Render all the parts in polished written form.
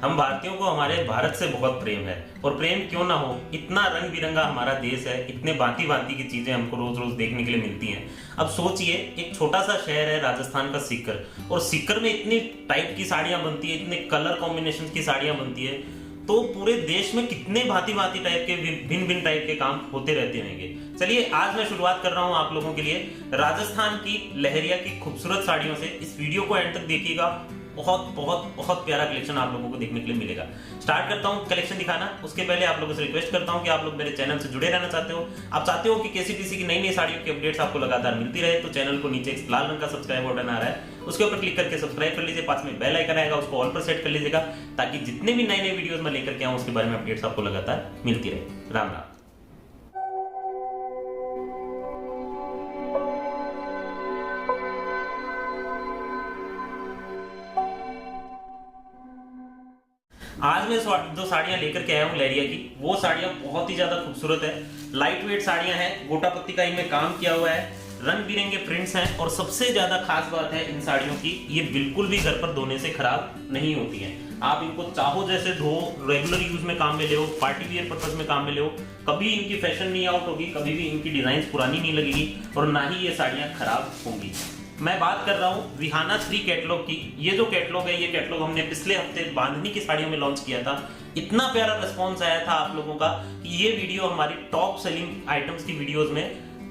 हम भारतीयों को हमारे भारत से बहुत प्रेम है, और प्रेम क्यों ना हो, इतना रंग बिरंगा हमारा देश है, इतने भांति भांति की चीजें हमको रोज रोज देखने के लिए मिलती हैं। अब सोचिए, एक छोटा सा शहर है राजस्थान का सीकर, और सीकर में इतनी टाइप की साड़ियां बनती है, इतने कलर कॉम्बिनेशन की साड़ियां बनती है, तो पूरे देश में कितने भांति भांति टाइप के भिन्न भिन्न टाइप के काम होते रहते रहेंगे। चलिए आज मैं शुरुआत कर रहा हूं आप लोगों के लिए राजस्थान की लहरिया की खूबसूरत साड़ियों से। इस वीडियो को एंड तक देखिएगा, बहुत बहुत बहुत प्यारा कलेक्शन आप लोगों को देखने के लिए मिलेगा। स्टार्ट करता हूं कलेक्शन दिखाना। उसके पहले आप लोगों से रिक्वेस्ट करता हूं कि आप लोग मेरे चैनल से जुड़े रहना चाहते हो, आप चाहते हो कि केसीपीसी की नई नई साड़ियों की अपडेट्स आपको लगातार मिलती रहे, तो चैनल को नीचे एक लाल रंग का सब्सक्राइब बटन आ रहा है, उसके ऊपर क्लिक करके सब्सक्राइब कर लीजिए। पास में बेल आइकन आएगा, उसको ऑल पर सेट कर लीजिएगा, ताकि जितने भी नए नए वीडियोस मैं लेकर के आऊं उसके बारे में अपडेट्स आपको लगातार मिलती रहे। राम राम। आज मैं जो साड़ियां लेकर के आया हूं लहरिया की, वो साड़ियां बहुत ही ज्यादा खूबसूरत है, लाइट वेट साड़ियां हैं, गोटा पत्ती का इनमें काम किया हुआ है, रंग बिरंगे प्रिंट्स हैं, और सबसे ज्यादा खास बात है इन साड़ियों की, ये बिल्कुल भी घर पर धोने से खराब नहीं होती हैं। आप इनको चाहो जैसे धो, रेगुलर यूज में काम में ले, पार्टी वियर पर्पज में काम में ले, कभी इनकी फैशन नहीं आउट होगी, कभी भी इनकी डिजाइन पुरानी नहीं लगेगी, और ना ही ये साड़ियां खराब होंगी। मैं बात कर रहा हूँ रिहाना 3 कैटलॉग की। ये जो कैटलॉग है, ये कैटलॉग हमने पिछले हफ्ते बांधनी की साड़ियों में लॉन्च किया था। इतना प्यारा रिस्पॉन्स आया था आप लोगों का कि ये वीडियो हमारी टॉप सेलिंग आइटम्स की वीडियोस में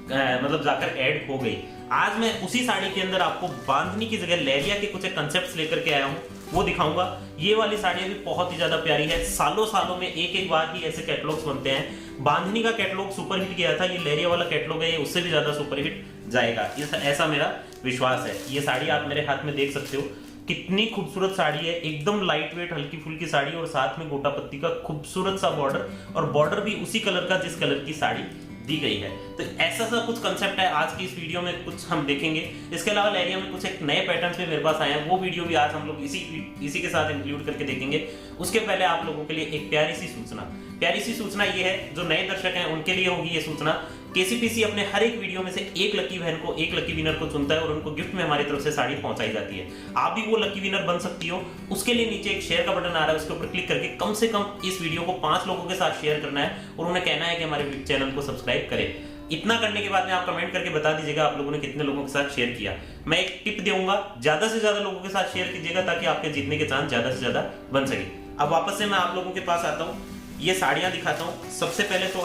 मतलब जाकर ऐड हो गई। आज मैं उसी साड़ी के अंदर आपको बांधनी की जगह लहरिया के कुछ कंसेप्ट लेकर के आया हूँ, वो दिखाऊंगा। ये वाली साड़ियां भी बहुत ही ज्यादा प्यारी है, सालों सालों में एक एक बार ही ऐसे कैटलॉग्स बनते हैं। बांधनी का कैटलॉग सुपर हिट गया था, ये लहरिया वाला कैटलॉग है, ये उससे भी ज्यादा सुपर हिट जाएगा, ऐसा मेरा विश्वास है। ये साड़ी आप मेरे हाथ में देख सकते हो, कितनी खूबसूरत साड़ी है, एकदम लाइट वेट हल्की फुल्की साड़ी, और साथ में गोटा पत्ती का खूबसूरत सा बॉर्डर, और बॉर्डर भी उसी कलर का जिस कलर की साड़ी दी गई है। तो ऐसा सा कुछ कंसेप्ट है आज की इस वीडियो में, कुछ हम देखेंगे। इसके अलावा लहरिया में कुछ एक नए पैटर्न्स भी मेरे पास आए हैं, वो वीडियो भी आज हम लोग इसी के साथ इंक्लूड करके देखेंगे। उसके पहले आप लोगों के लिए एक प्यारी सी सूचना ये है, जो नए दर्शक हैं उनके लिए होगी ये सूचना। केसीपीसी अपने हर एक वीडियो में से एक लकी बहन को, एक लकी विनर को चुनता है, और उनको गिफ्ट में हमारी तरफ से साड़ी पहुंचाई जाती है। आप भी वो लकी विनर बन सकती हो। उसके लिए नीचे एक शेयर का बटन आ रहा है, उसके ऊपर क्लिक करके कम से कम इस वीडियो को 5 लोगों के साथ शेयर करना है, और उन्हें कहना है कि हमारे चैनल को सब्सक्राइब करें। इतना करने के बाद में आप कमेंट करके बता दीजिएगा आप लोगों ने कितने लोगों के साथ शेयर किया। मैं एक टिप दूंगा, ज्यादा से ज्यादा लोगों के साथ शेयर कीजिएगा, ताकि आपके जीतने के चांस ज्यादा से ज्यादा बन सके। अब वापस से मैं आप लोगों के पास आता हूँ, ये साड़ियां दिखाता हूँ। सबसे पहले तो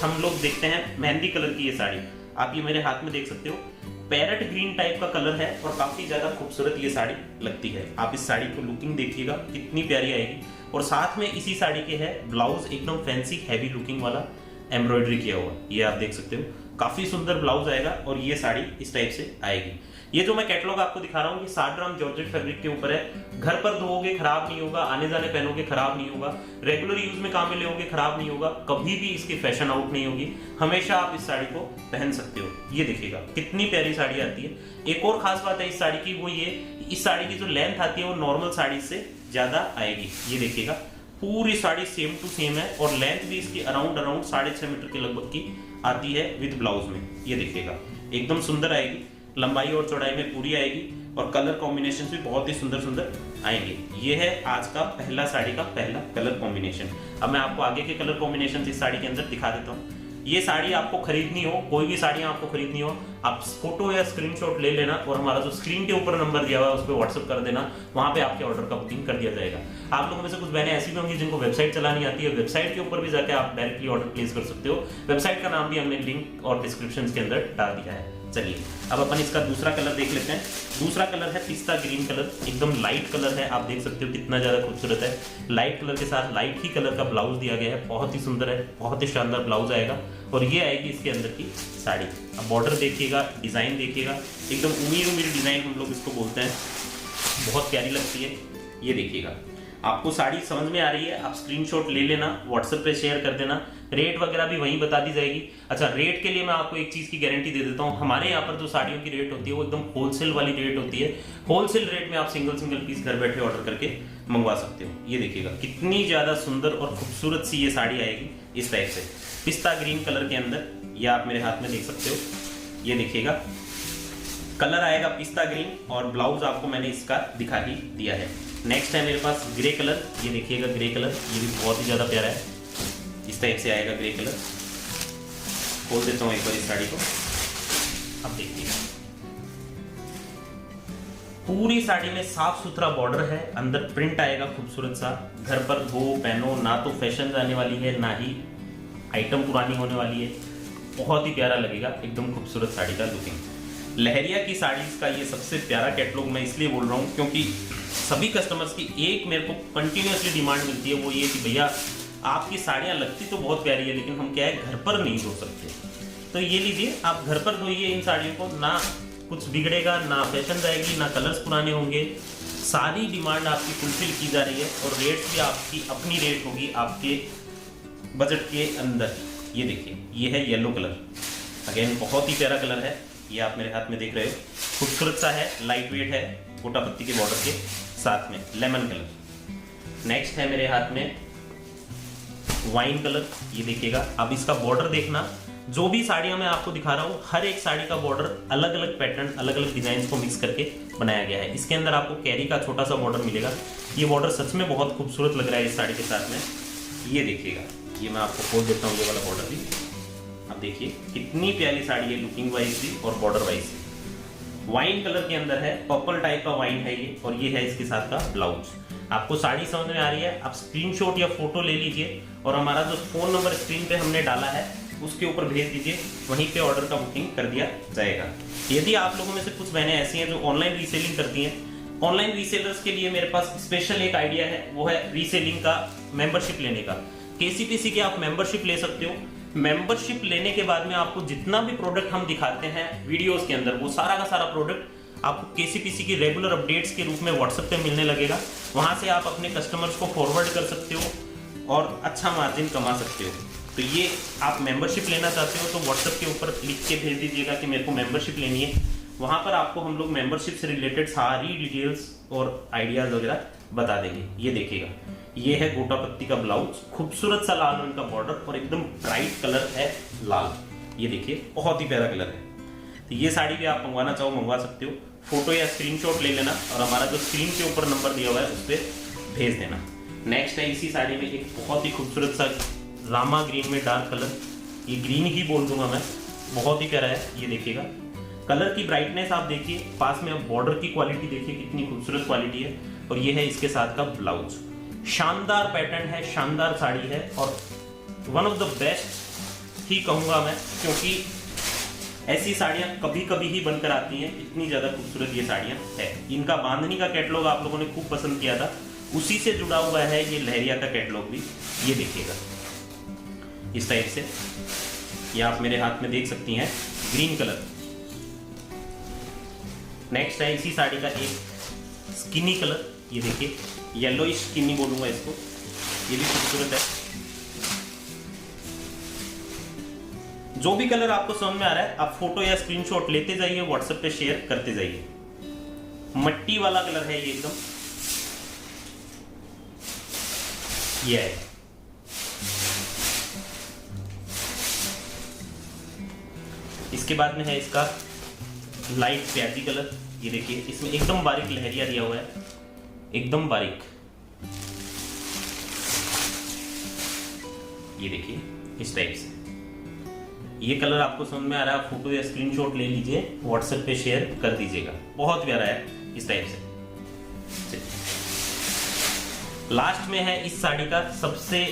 हम लोग देखते हैं मेहंदी कलर की ये साड़ी। आप ये मेरे हाथ में देख सकते हो, पैरेट ग्रीन टाइप का कलर है, और काफी ज्यादा खूबसूरत ये साड़ी लगती है। आप इस साड़ी को लुकिंग देखिएगा कितनी प्यारी आएगी, और साथ में इसी साड़ी के है ब्लाउज, एकदम फैंसी हैवी लुकिंग वाला एम्ब्रॉयडरी किया हुआ, ये आप देख सकते हो, काफी सुंदर ब्लाउज आएगा, और ये साड़ी इस टाइप से आएगी। ये जो मैं कैटलॉग आपको दिखा रहा हूँ, ये 60 ग्राम जॉर्जेट फैब्रिक के ऊपर है। घर पर धोओगे खराब नहीं होगा, आने जाने पहनोगे खराब नहीं होगा, रेगुलर यूज में काम में लेोगे खराब नहीं होगा, कभी भी इसकी फैशन आउट नहीं होगी, हमेशा आप इस साड़ी को पहन सकते हो। ये देखिएगा कितनी प्यारी साड़ी आती है। एक और खास बात है इस साड़ी की, वो ये, इस साड़ी की जो लेंथ आती है वो नॉर्मल साड़ी से ज्यादा आएगी। ये देखिएगा पूरी साड़ी सेम टू सेम है, और लेंथ भी इसकी अराउंड 6.5 मीटर के लगभग की आती है विद ब्लाउज में। ये देखिएगा एकदम सुंदर आएगी, लंबाई और चौड़ाई में पूरी आएगी, और कलर कॉम्बिनेशन भी बहुत ही सुंदर सुंदर आएंगे। ये है आज का पहला साड़ी का पहला कलर कॉम्बिनेशन। अब मैं आपको आगे के कलर कॉम्बिनेशन इस साड़ी के अंदर दिखा देता हूँ। ये साड़ी आपको खरीदनी हो, कोई भी साड़ियाँ आपको खरीदनी हो, आप फोटो या स्क्रीनशॉट ले लेना, और हमारा जो स्क्रीन के ऊपर नंबर दिया हुआ है उस पर व्हाट्सअप कर देना, वहां पे आपके ऑर्डर का बुकिंग कर दिया जाएगा। आप लोगों में से कुछ बहनें ऐसी भी होंगी जिनको वेबसाइट चलानी आती है, वेबसाइट के ऊपर भी जाकर आप डायरेक्टली ऑर्डर प्लेस कर सकते हो। वेबसाइट का नाम भी हमने लिंक और डिस्क्रिप्शन के अंदर डाल दिया है। चलिए अब अपन इसका दूसरा कलर देख लेते हैं। दूसरा कलर है पिस्ता ग्रीन कलर, एकदम लाइट कलर है, आप देख सकते हो कितना ज्यादा खूबसूरत है। लाइट कलर के साथ लाइट ही कलर का ब्लाउज दिया गया है, बहुत ही सुंदर है, बहुत ही शानदार ब्लाउज आएगा, और ये आएगी इसके अंदर की साड़ी। अब बॉर्डर देखिएगा, डिजाइन देखिएगा, एकदम उमीर डिजाइन हम लोग इसको बोलते हैं, बहुत प्यारी लगती है। ये देखिएगा, आपको साड़ी समझ में आ रही है, आप स्क्रीनशॉट ले लेना, व्हाट्सएप पे शेयर कर देना, रेट वगैरह भी वहीं बता दी जाएगी। अच्छा, रेट के लिए मैं आपको एक चीज की गारंटी दे देता हूँ, हमारे यहाँ पर जो साड़ियों की रेट होती है वो एकदम होलसेल वाली रेट होती है। होलसेल रेट में आप सिंगल पीस घर बैठे ऑर्डर करके मंगवा सकते हो। ये देखिएगा कितनी ज्यादा सुंदर और खूबसूरत सी ये साड़ी आएगी, इस टाइप से पिस्ता ग्रीन कलर के अंदर। ये आप मेरे हाथ में देख सकते हो, ये देखिएगा कलर आएगा पिस्ता ग्रीन, और ब्लाउज आपको मैंने इसका दिखा ही दिया है। नेक्स्ट है मेरे पास ग्रे कलर, ये देखिएगा ग्रे कलर, ये भी बहुत ही ज़्यादा प्यारा है। इस टाइप से आएगा ग्रे कलर। खोल देता हूँ एक बार इस साड़ी को, अब देखिएगा पूरी साड़ी में साफ सुथरा बॉर्डर है, अंदर प्रिंट आएगा खूबसूरत सा। घर पर धो पहनो, ना तो फैशन जाने वाली है ना ही आइटम पुरानी होने वाली है, बहुत ही प्यारा लगेगा, एकदम खूबसूरत साड़ी का लुकिंग। लहरिया की साड़ीज का ये सबसे प्यारा कैटलॉग मैं इसलिए बोल रहा हूँ क्योंकि सभी कस्टमर्स की एक मेरे को कंटिन्यूसली डिमांड मिलती है, वो ये कि भैया आपकी साड़ियाँ लगती तो बहुत प्यारी है लेकिन हम क्या है घर पर नहीं धो सकते। तो ये लीजिए, आप घर पर धोइए इन साड़ियों को, ना कुछ बिगड़ेगा, ना फैशन जाएगी, ना कलर्स पुराने होंगे। सारी डिमांड आपकी फुलफिल की जा रही है और रेट्स भी आपकी अपनी रेट होगी आपके बजट के अंदर। ये देखिए, ये है येलो कलर, अगेन बहुत ही प्यारा कलर है, ये आप मेरे हाथ में देख रहे हो, खूबसूरत सा है, लाइट वेट है, गोटा पत्ती के बॉर्डर के साथ में लेमन कलर। नेक्स्ट है मेरे हाथ में वाइन कलर, ये देखिएगा। अब इसका बॉर्डर देखना, जो भी साड़ियां मैं आपको दिखा रहा हूँ हर एक साड़ी का बॉर्डर अलग अलग पैटर्न, अलग अलग डिजाइन को मिक्स करके बनाया गया है। इसके अंदर आपको कैरी का छोटा सा बॉर्डर मिलेगा, ये बॉर्डर सच में बहुत खूबसूरत लग रहा है इस साड़ी के साथ में। ये देखिएगा, ये मैं आपको खोल देता हूँ ये वाला बॉर्डर भी। अब देखिए कितनी प्यारी साड़ी है, लुकिंग वाइज भी और बॉर्डर वाइज भी। वाइन कलर के अंदर है, पर्पल टाइप का वाइन है ये, और ये है इसके साथ का ब्लाउज। आपको साड़ी समझ में आ रही है, आप स्क्रीनशॉट या फोटो ले लीजिए और हमारा जो फोन नंबर स्क्रीन पे हमने डाला है उसके ऊपर भेज दीजिए, वहीं पे ऑर्डर का बुकिंग कर दिया जाएगा। यदि आप लोगों में से कुछ बहनें ऐसी हैं जो ऑनलाइन रीसेलिंग करती हैं, ऑनलाइन रीसेलर्स के लिए मेरे पास स्पेशल एक आइडिया है, वो है रीसेलिंग का मेंबरशिप लेने का। केसीपीसी की आप मेंबरशिप ले सकते हो। मेंबरशिप लेने के बाद में आपको जितना भी प्रोडक्ट हम दिखाते हैं वीडियोस के अंदर, वो सारा का सारा प्रोडक्ट आपको केसीपीसी की रेगुलर अपडेट्स के रूप में व्हाट्सएप पे मिलने लगेगा। वहां से आप अपने कस्टमर्स को फॉरवर्ड कर सकते हो और अच्छा मार्जिन कमा सकते हो। तो ये आप मेंबरशिप लेना चाहते हो तो व्हाट्सएप के ऊपर लिख के भेज दीजिएगा कि मेरे को मेंबरशिप लेनी है। वहां पर आपको हम लोग मेंबरशिप से रिलेटेड सारी डिटेल्स और आइडियाज वगैरह बता देंगे। ये देखिएगा, ये है गोटा पत्ती का ब्लाउज, खूबसूरत सा लाल रंग का बॉर्डर और एकदम ब्राइट कलर है लाल। ये देखिए बहुत ही प्यारा कलर है। तो ये साड़ी भी आप मंगवाना चाहो मंगवा सकते हो, फोटो या स्क्रीनशॉट ले लेना और हमारा जो स्क्रीन के ऊपर नंबर दिया हुआ है उस पर भेज देना। नेक्स्ट है इसी साड़ी में एक बहुत ही खूबसूरत सा रामा ग्रीन में डार्क कलर, ये ग्रीन ही बोल दूंगा मैं, बहुत ही प्यारा है। ये देखिएगा कलर की ब्राइटनेस आप देखिए, पास में आप बॉर्डर की क्वालिटी देखिए कितनी खूबसूरत क्वालिटी है, और ये है इसके साथ का ब्लाउज। शानदार पैटर्न है, शानदार साड़ी है और वन ऑफ द बेस्ट ही कहूंगा मैं, क्योंकि ऐसी साड़ियां कभी कभी ही बनकर आती हैं, इतनी ज्यादा खूबसूरत ये साड़ियां है। इनका बांधनी का कैटलॉग आप लोगों ने खूब पसंद किया था, उसी से जुड़ा हुआ है ये लहरिया का कैटलॉग भी। ये देखिएगा इस टाइप से, ये आप मेरे हाथ में देख सकती हैं, ग्रीन कलर। नेक्स्ट है इसी साड़ी का एक स्किनी कलर, ये देखिए येलोइश स्किनी बोलूंगा इसको, ये भी खूबसूरत है। जो भी कलर आपको समझ में आ रहा है आप फोटो या स्क्रीनशॉट लेते जाइए, व्हाट्सएप पे शेयर करते जाइए। मट्टी वाला कलर है ये एकदम, ये है। इसके बाद में है इसका लाइट प्याजी कलर, ये देखिए इसमें एकदम बारीक लहरिया दिया हुआ है, एकदम बारीक। ये देखिए इस टाइप से, ये कलर आपको समझ में आ रहा है, फोटो या स्क्रीनशॉट ले लीजिए, व्हाट्सएप पे शेयर कर दीजिएगा, बहुत प्यारा है इस टाइप से। लास्ट में है इस साड़ी का सबसे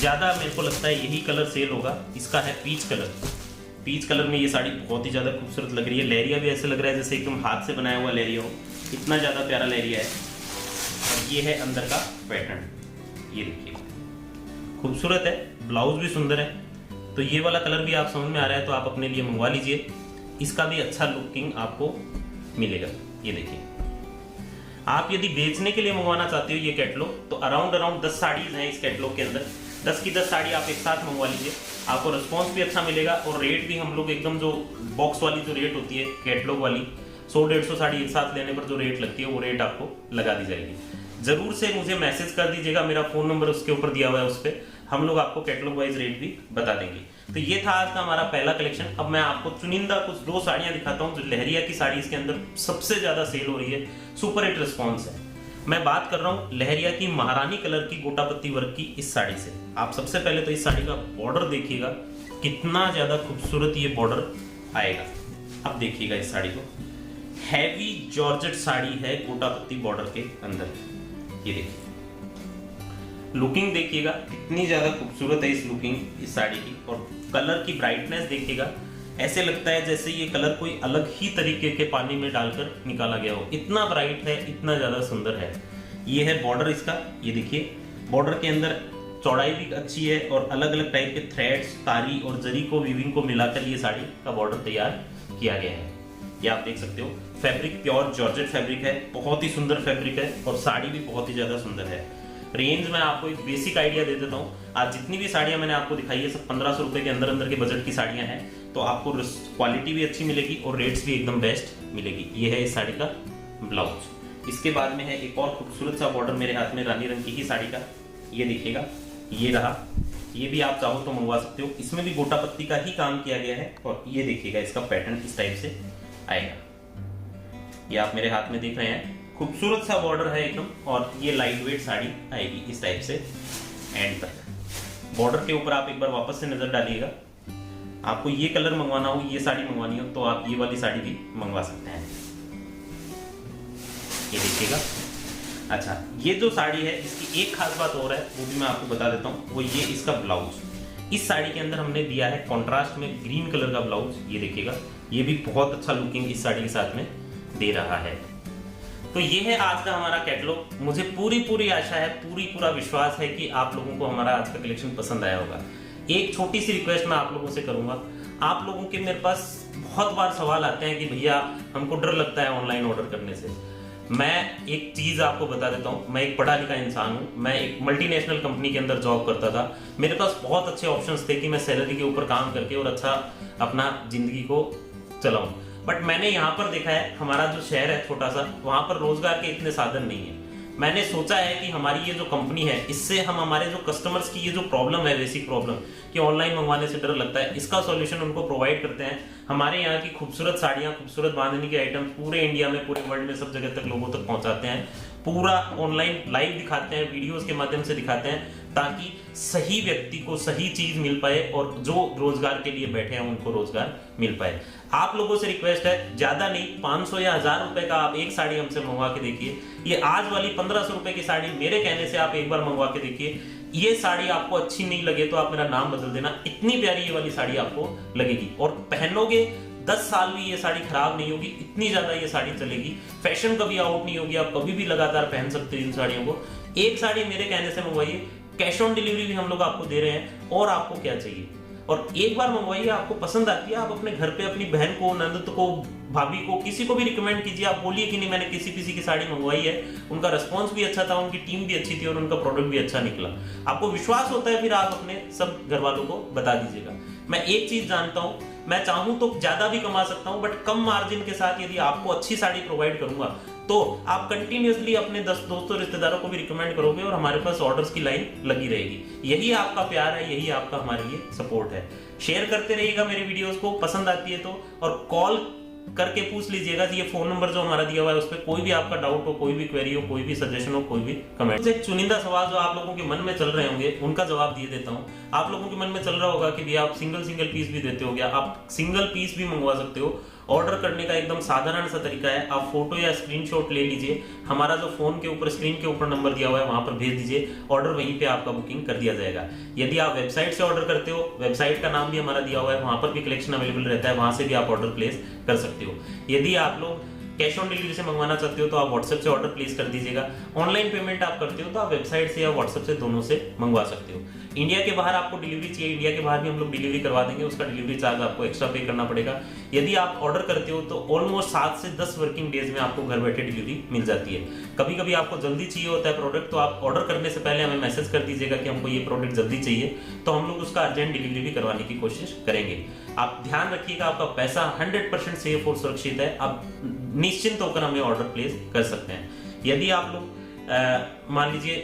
ज्यादा मेरे को लगता है यही कलर सेल होगा, इसका है पीच कलर। पीच कलर में ये साड़ी बहुत ही ज्यादा खूबसूरत लग रही है, लहरिया भी ऐसे लग रहा है जैसे एकदम हाथ से बनाया हुआ लहरिया हो, इतना ज्यादा प्यारा लहरिया है। और ये है अंदर का पैटर्न, ये देखिए खूबसूरत है, ब्लाउज भी सुंदर है। तो ये वाला कलर भी आप समझ में आ रहा है तो आप अपने लिए मंगवा लीजिए, इसका भी अच्छा लुकिंग आपको मिलेगा। ये देखिए, आप यदि बेचने के लिए मंगवाना चाहते हो ये कैटलॉग, तो अराउंड 10 साड़ीज हैं इस कैटलॉग के अंदर, 10 की 10 साड़ी आप एक साथ मंगवा लीजिए, आपको रिस्पॉन्स भी अच्छा मिलेगा और रेट भी हम लोग एकदम जो बॉक्स वाली जो रेट होती है कैटलॉग वाली 100-150 साड़ी एक साथ लेने पर जो रेट लगती है वो रेट आपको लगा दी जाएगी। जरूर से मुझे मैसेज कर दीजिएगा, मेरा फोन नंबर उसके ऊपर दिया हुआ है, उस पर हम लोग आपको कैटलॉग वाइज रेट भी बता देंगे। तो ये था आज का हमारा पहला कलेक्शन। अब मैं आपको चुनिंदा कुछ 2 साड़ियां दिखाता हूं जो लहरिया की साड़ी इसके अंदर सबसे ज्यादा सेल हो रही है, सुपर हिट रिस्पॉन्स है। मैं बात कर रहा हूं लहरिया की महारानी कलर की गोटा पत्ती वर्क की इस साड़ी से। आप सबसे पहले तो इस साड़ी का बॉर्डर देखिएगा, कितना ज्यादा खूबसूरत ये बॉर्डर आएगा। अब देखिएगा इस साड़ी को, हैवी जॉर्जेट साड़ी है गोटा पत्ती बॉर्डर के अंदर। ये देखिए लुकिंग देखिएगा कितनी ज्यादा खूबसूरत है इस लुकिंग इस साड़ी की, और कलर की ब्राइटनेस देखिएगा, ऐसे लगता है जैसे ये कलर कोई अलग ही तरीके के पानी में डालकर निकाला गया हो। इतना ब्राइट है, इतना ज्यादा सुंदर है। ये है बॉर्डर इसका, ये देखिए बॉर्डर के अंदर चौड़ाई भी अच्छी है और अलग अलग टाइप के थ्रेड्स, तारी और जरी को वीविंग को मिलाकर ये साड़ी का बॉर्डर तैयार किया गया है। ये आप देख सकते हो, फैब्रिक प्योर जॉर्जेट फैब्रिक है, बहुत ही सुंदर फैब्रिक है और साड़ी भी बहुत ही ज्यादा सुंदर है। रेंज में आपको एक बेसिक आइडिया दे देता हूँ। आज जितनी भी साड़ियां मैंने आपको दिखाई है सब 1500 रुपए के अंदर अंदर के बजट की साड़ियां हैं, तो आपको क्वालिटी भी अच्छी मिलेगी और रेट्स भी एकदम बेस्ट मिलेगी। ये है इस साड़ी का ब्लाउज। इसके बाद में है एक और खूबसूरत सा बॉर्डर मेरे हाथ में, रानी रंग की ही साड़ी का। ये देखिएगा, ये रहा, ये भी आप चाहो तो मंगवा सकते हो। इसमें भी गोटा पत्ती का ही काम किया गया है और ये देखिएगा इसका पैटर्न इस टाइप से आएगा। ये आप मेरे हाथ में देख रहे हैं, खूबसूरत सा बॉर्डर है एकदम, और ये लाइट वेट साड़ी आएगी इस टाइप से एंड तक। बॉर्डर के ऊपर आप एक बार वापस से नजर डालिएगा, आपको ये कलर मंगवाना हो, ये साड़ी मंगवानी हो तो आप ये वाली साड़ी भी मंगवा सकते हैं। ये देखिएगा। अच्छा, ये जो साड़ी है इसकी एक खास बात और है, वो भी मैं आपको बता देता हूँ, वो ये इसका ब्लाउज। इस साड़ी के अंदर हमने दिया है कॉन्ट्रास्ट में ग्रीन कलर का ब्लाउज। ये देखिएगा, ये भी बहुत अच्छा लुकिंग इस साड़ी के साथ में दे रहा है। तो ये है आज का हमारा कैटलॉग। मुझे पूरी आशा है, पूरा विश्वास है कि आप लोगों को हमारा आज का कलेक्शन पसंद आया होगा। एक छोटी सी रिक्वेस्ट मैं आप लोगों से करूंगा, आप लोगों के मेरे पास बहुत बार सवाल आते हैं कि भैया हमको डर लगता है ऑनलाइन ऑर्डर करने से। मैं एक चीज आपको बता देता हूँ, मैं एक पढ़ा लिखा इंसान हूँ, मैं एक मल्टीनेशनल कंपनी के अंदर जॉब करता था। मेरे पास बहुत अच्छे ऑप्शंस थे कि मैं सैलरी के ऊपर काम करके और अच्छा अपना जिंदगी को चलाऊं, बट मैंने यहाँ पर देखा है हमारा जो शहर है छोटा सा, वहां पर रोजगार के इतने साधन नहीं है। मैंने सोचा है कि हमारी ये जो कंपनी है, इससे हम हमारे जो कस्टमर्स की ये जो प्रॉब्लम है, बेसिक प्रॉब्लम कि ऑनलाइन मंगवाने से डर लगता है, इसका सॉल्यूशन उनको प्रोवाइड करते हैं। हमारे यहाँ की खूबसूरत साड़ियाँ, खूबसूरत बांधने के आइटम पूरे इंडिया में, पूरे वर्ल्ड में सब जगह तक लोगों तक पहुंचाते हैं। पूरा ऑनलाइन लाइव दिखाते हैं, वीडियोस के माध्यम से दिखाते हैं, ताकि सही व्यक्ति को सही चीज मिल पाए और जो रोजगार के लिए बैठे हैं उनको रोजगार मिल पाए। आप लोगों से रिक्वेस्ट है, ज्यादा नहीं, 500 या 1000 रुपए का आप एक साड़ी हमसे मंगवा के देखिए। ये आज वाली 1500 रुपए की साड़ी मेरे कहने से आप एक बार मंगवा के देखिए। ये साड़ी आपको अच्छी नहीं लगे तो आप मेरा नाम बदल देना, इतनी प्यारी ये वाली साड़ी आपको लगेगी और पहनोगे 10 साल भी ये साड़ी खराब नहीं होगी, इतनी ज्यादा ये साड़ी चलेगी। फैशन कभी आउट नहीं होगी, आप कभी भी लगातार पहन सकते हो इन साड़ियों को। एक साड़ी मेरे कहने से मंगवाइए, कैश ऑन डिलीवरी भी हम लोग आपको दे रहे हैं, और आपको क्या चाहिए। और एक बार मंगवाइए, आपको पसंद आती है, आप अपने घर पे अपनी बहन को, नंद को, भाभी को, किसी को भी रिकमेंड कीजिए। आप बोलिए कि नहीं मैंने किसी की साड़ी मंगवाई है, उनका रिस्पॉन्स भी अच्छा था, उनकी टीम भी अच्छी थी और उनका प्रोडक्ट भी अच्छा निकला। आपको विश्वास होता है, फिर आप अपने सब घर वालों को बता दीजिएगा। मैं एक चीज जानता हूं, मैं चाहूं तो ज्यादा भी कमा सकता हूं, बट कम मार्जिन के साथ यदि आपको अच्छी साड़ी प्रोवाइड करूंगा तो आप कंटिन्यूअसली अपने 10 दोस्तों रिश्तेदारों को भी रिकमेंड करोगे और हमारे पास ऑर्डर्स की लाइन लगी रहेगी। यही आपका प्यार है, यही आपका हमारे लिए सपोर्ट है। शेयर करते रहिएगा मेरे वीडियोस को, पसंद आती है तो, और कॉल करके पूछ लीजिएगा। ये फोन नंबर जो हमारा दिया हुआ है उस पर कोई भी आपका डाउट हो, कोई भी क्वेरी हो, कोई भी सजेशन हो, कोई भी कमेंट। एक चुनिंदा सवाल जो आप लोगों के मन में चल रहे होंगे उनका जवाब दिए देता हूँ। आप लोगों के मन में चल रहा होगा कि भैया आप सिंगल पीस भी देते हो क्या? आप सिंगल पीस भी मंगवा सकते हो। ऑर्डर करने का एकदम साधारण सा तरीका है, आप फोटो या स्क्रीनशॉट ले लीजिए, हमारा जो फोन के ऊपर स्क्रीन के ऊपर नंबर दिया हुआ है वहां पर भेज दीजिए, ऑर्डर वहीं पे आपका बुकिंग कर दिया जाएगा। यदि आप वेबसाइट से ऑर्डर करते हो, वेबसाइट का नाम भी हमारा दिया हुआ है, वहां पर भी कलेक्शन अवेलेबल रहता है, वहां से भी आप ऑर्डर प्लेस कर सकते हो। यदि आप लोग कैश ऑन डिलीवरी से मंगवाना चाहते हो तो आप व्हाट्सएप से ऑर्डर प्लेस कर दीजिएगा। ऑनलाइन पेमेंट आप करते हो तो आप वेबसाइट से या व्हाट्सएप से, दोनों से मंगवा सकते हो। इंडिया के बाहर आपको डिलीवरी चाहिए, इंडिया के बाहर भी हम लोग डिलीवरी करवा देंगे, उसका डिलीवरी चार्ज आपको एक्स्ट्रा पे करना पड़ेगा। यदि आप ऑर्डर करते हो तो ऑलमोस्ट 7 से 10 वर्किंग डेज में आपको घर बैठे डिलीवरी मिल जाती है। कभी कभी आपको जल्दी चाहिए होता है प्रोडक्ट, तो आप ऑर्डर करने से पहले हमें मैसेज कर दीजिएगा कि हमको ये प्रोडक्ट जल्दी चाहिए, तो हम लोग उसका अर्जेंट डिलीवरी भी करवाने की कोशिश करेंगे। आप ध्यान रखिएगा, आपका पैसा 100% सेफ और सुरक्षित है, आप निश्चिंत होकर हमें ऑर्डर प्लेस कर सकते हैं। यदि आप लोग मान लीजिए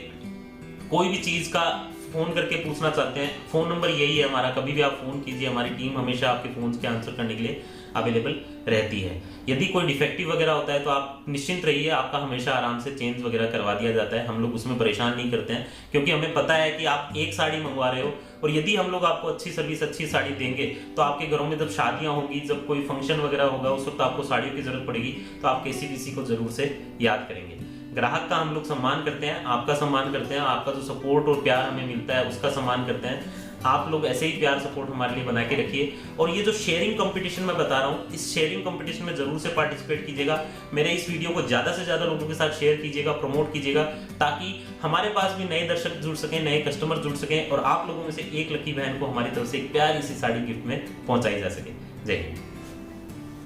कोई भी चीज का फोन करके पूछना चाहते हैं, फोन नंबर यही है हमारा, कभी भी आप फोन कीजिए, हमारी टीम हमेशा आपके फोन के आंसर करने के लिए अवेलेबल रहती है। यदि कोई डिफेक्टिव वगैरह होता है तो आप निश्चिंत रहिए, आपका हमेशा आराम से चेंज वगैरह करवा दिया जाता है। हम लोग उसमें परेशान नहीं करते हैं, क्योंकि हमें पता है कि आप एक साड़ी मंगवा रहे हो, और यदि हम लोग आपको अच्छी सर्विस, अच्छी साड़ी देंगे तो आपके घरों में जब शादियां होंगी, जब कोई फंक्शन वगैरह होगा, उस वक्त आपको साड़ियों की जरूरत पड़ेगी तो आप किसी को जरूर से याद करेंगे। ग्राहक का हम लोग सम्मान करते हैं, आपका सम्मान करते हैं, आपका जो सपोर्ट और प्यार हमें मिलता है उसका सम्मान करते हैं। आप लोग ऐसे ही प्यार सपोर्ट हमारे लिए बना के रखिए। और ये जो शेयरिंग कंपटीशन मैं बता रहा हूँ, इस शेयरिंग कंपटीशन में जरूर से पार्टिसिपेट कीजिएगा। मेरे इस वीडियो को ज्यादा से ज्यादा लोगों के साथ शेयर कीजिएगा, प्रमोट कीजिएगा, ताकि हमारे पास भी नए दर्शक जुड़ सकें, नए कस्टमर जुड़ सकें, और आप लोगों में से एक लकी बहन को हमारी तरफ से एक प्यारी सी साड़ी गिफ्ट में पहुंचाई जा सके। जय हिंद।